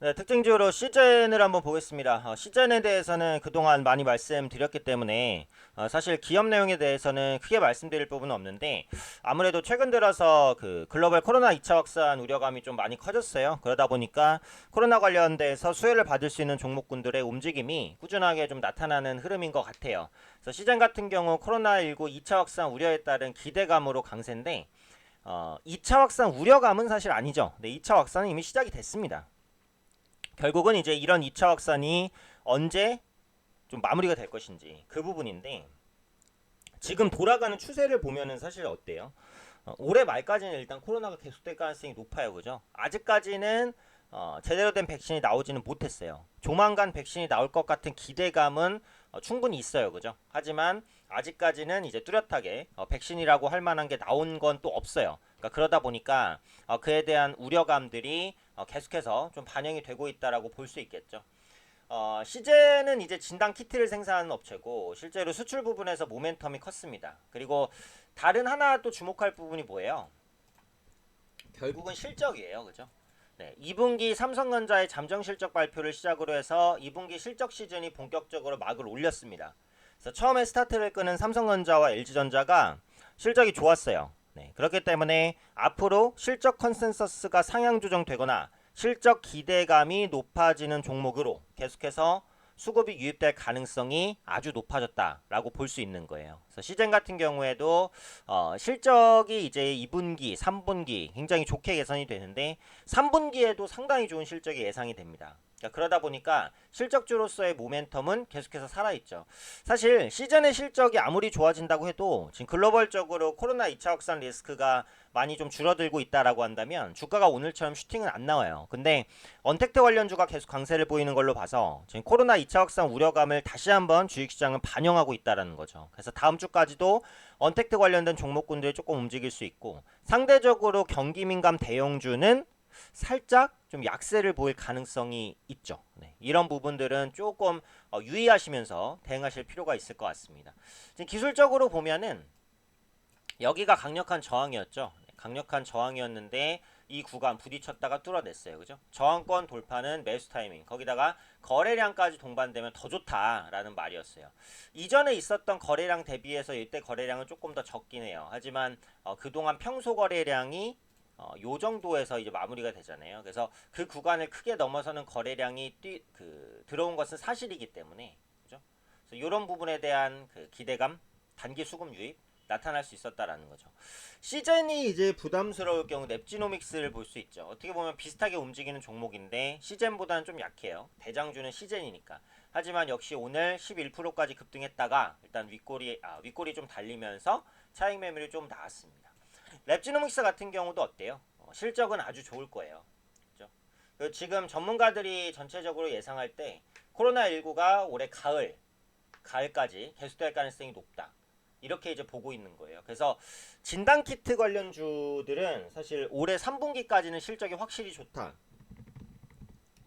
네, 특징적으로 시젠을 한번 보겠습니다. 시젠에 대해서는 그동안 많이 말씀드렸기 때문에 사실 기업 내용에 대해서는 크게 말씀드릴 부분은 없는데 아무래도 최근 들어서 그 글로벌 코로나 2차 확산 우려감이 좀 많이 커졌어요. 그러다 보니까 코로나 관련돼서 수혜를 받을 수 있는 종목군들의 움직임이 꾸준하게 좀 나타나는 흐름인 것 같아요. 그래서 시젠 같은 경우 코로나19 2차 확산 우려에 따른 기대감으로 강세인데 2차 확산 우려감은 사실 아니죠. 네, 2차 확산은 이미 시작이 됐습니다. 결국은 이제 이런 2차 확산이 언제 좀 마무리가 될 것인지 그 부분인데 지금 돌아가는 추세를 보면은 사실 어때요? 올해 말까지는 일단 코로나가 계속될 가능성이 높아요. 그죠? 아직까지는 제대로 된 백신이 나오지는 못했어요. 조만간 백신이 나올 것 같은 기대감은 충분히 있어요. 그죠? 하지만 아직까지는 이제 뚜렷하게 백신이라고 할 만한 게 나온 건 또 없어요. 그러니까 그러다 보니까 그에 대한 우려감들이 계속해서 좀 반영이 되고 있다라고 볼 수 있겠죠. 시제는 이제 진단 키트를 생산하는 업체고 실제로 수출 부분에서 모멘텀이 컸습니다. 그리고 다른 하나 또 주목할 부분이 뭐예요? 결국은 실적이에요. 그죠? 네, 2분기 삼성전자의 잠정 실적 발표를 시작으로 해서 2분기 실적 시즌이 본격적으로 막을 올렸습니다. 그래서 처음에 스타트를 끄는 삼성전자와 LG전자가 실적이 좋았어요. 네, 그렇기 때문에 앞으로 실적 컨센서스가 상향 조정되거나 실적 기대감이 높아지는 종목으로 계속해서 수급이 유입될 가능성이 아주 높아졌다라고 볼 수 있는 거예요. 그래서 시젠 같은 경우에도 실적이 이제 2분기, 3분기 굉장히 좋게 개선이 되는데 3분기에도 상당히 좋은 실적이 예상이 됩니다. 그러다 보니까 실적주로서의 모멘텀은 계속해서 살아있죠. 사실 시즌의 실적이 아무리 좋아진다고 해도 지금 글로벌적으로 코로나 2차 확산 리스크가 많이 좀 줄어들고 있다라고 한다면 주가가 오늘처럼 슈팅은 안 나와요. 근데 언택트 관련주가 계속 강세를 보이는 걸로 봐서 지금 코로나 2차 확산 우려감을 다시 한번 주식시장은 반영하고 있다라는 거죠. 그래서 다음 주까지도 언택트 관련된 종목군들이 조금 움직일 수 있고 상대적으로 경기 민감 대형주는 살짝 좀 약세를 보일 가능성이 있죠. 네, 이런 부분들은 조금 유의하시면서 대응하실 필요가 있을 것 같습니다. 지금 기술적으로 보면은 여기가 강력한 저항이었죠. 네, 강력한 저항이었는데 이 구간 부딪혔다가 뚫어냈어요. 그죠? 저항권 돌파는 매수 타이밍. 거기다가 거래량까지 동반되면 더 좋다라는 말이었어요. 이전에 있었던 거래량 대비해서 이때 거래량은 조금 더 적긴 해요. 하지만 그동안 평소 거래량이 요 정도에서 이제 마무리가 되잖아요. 그래서 그 구간을 크게 넘어서는 거래량이 들어온 것은 사실이기 때문에 그죠? 그래서 이런 부분에 대한 그 기대감, 단기 수급 유입 나타날 수 있었다라는 거죠. 시젠이 이제 부담스러울 경우 넵지노믹스를 볼 수 있죠. 어떻게 보면 비슷하게 움직이는 종목인데 시젠보다는 좀 약해요. 대장주는 시젠이니까. 하지만 역시 오늘 11%까지 급등했다가 일단 윗골이 좀 달리면서 차익 매물이 좀 나왔습니다. 랩지노믹스 같은 경우도 어때요? 실적은 아주 좋을 거예요. 그죠? 지금 전문가들이 전체적으로 예상할 때 코로나19가 올해 가을까지 계속될 가능성이 높다. 이렇게 이제 보고 있는 거예요. 그래서 진단키트 관련주들은 사실 올해 3분기까지는 실적이 확실히 좋다.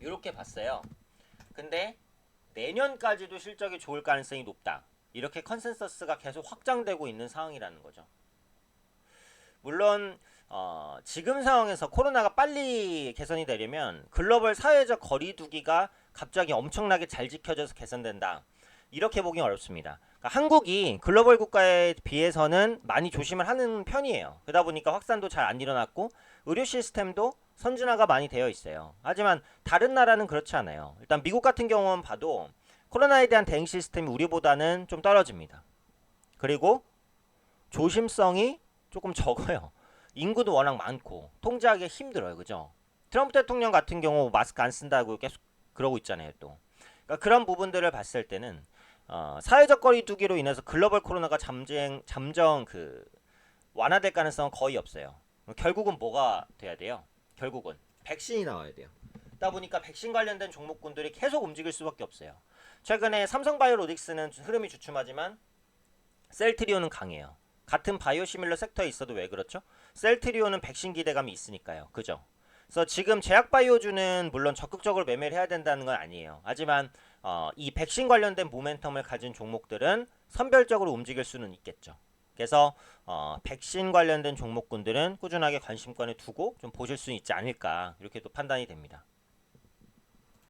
이렇게 봤어요. 근데 내년까지도 실적이 좋을 가능성이 높다. 이렇게 컨센서스가 계속 확장되고 있는 상황이라는 거죠. 물론 지금 상황에서 코로나가 빨리 개선이 되려면 글로벌 사회적 거리두기가 갑자기 엄청나게 잘 지켜져서 개선된다. 이렇게 보긴 어렵습니다. 그러니까 한국이 글로벌 국가에 비해서는 많이 조심을 하는 편이에요. 그러다 보니까 확산도 잘 안 일어났고 의료 시스템도 선진화가 많이 되어 있어요. 하지만 다른 나라는 그렇지 않아요. 일단 미국 같은 경우는 봐도 코로나에 대한 대응 시스템이 우리보다는 좀 떨어집니다. 그리고 조심성이 조금 적어요. 인구도 워낙 많고 통제하기 힘들어요. 그죠? 트럼프 대통령 같은 경우 마스크 안 쓴다고 계속 그러고 있잖아요. 또 그러니까 그런 부분들을 봤을 때는 사회적 거리두기로 인해서 글로벌 코로나가 잠정 완화될 가능성은 거의 없어요. 결국은 뭐가 돼야 돼요? 결국은 백신이 나와야 돼요. 그러다 보니까 백신 관련된 종목군들이 계속 움직일 수밖에 없어요. 최근에 삼성바이오로직스는 흐름이 주춤하지만 셀트리온은 강해요. 같은 바이오시밀러 섹터에 있어도 왜 그렇죠? 셀트리온은 백신 기대감이 있으니까요. 그죠? 그래서 지금 제약바이오주는 물론 적극적으로 매매를 해야 된다는 건 아니에요. 하지만 이 백신 관련된 모멘텀을 가진 종목들은 선별적으로 움직일 수는 있겠죠. 그래서 백신 관련된 종목군들은 꾸준하게 관심권을 두고 좀 보실 수 있지 않을까 이렇게 또 판단이 됩니다.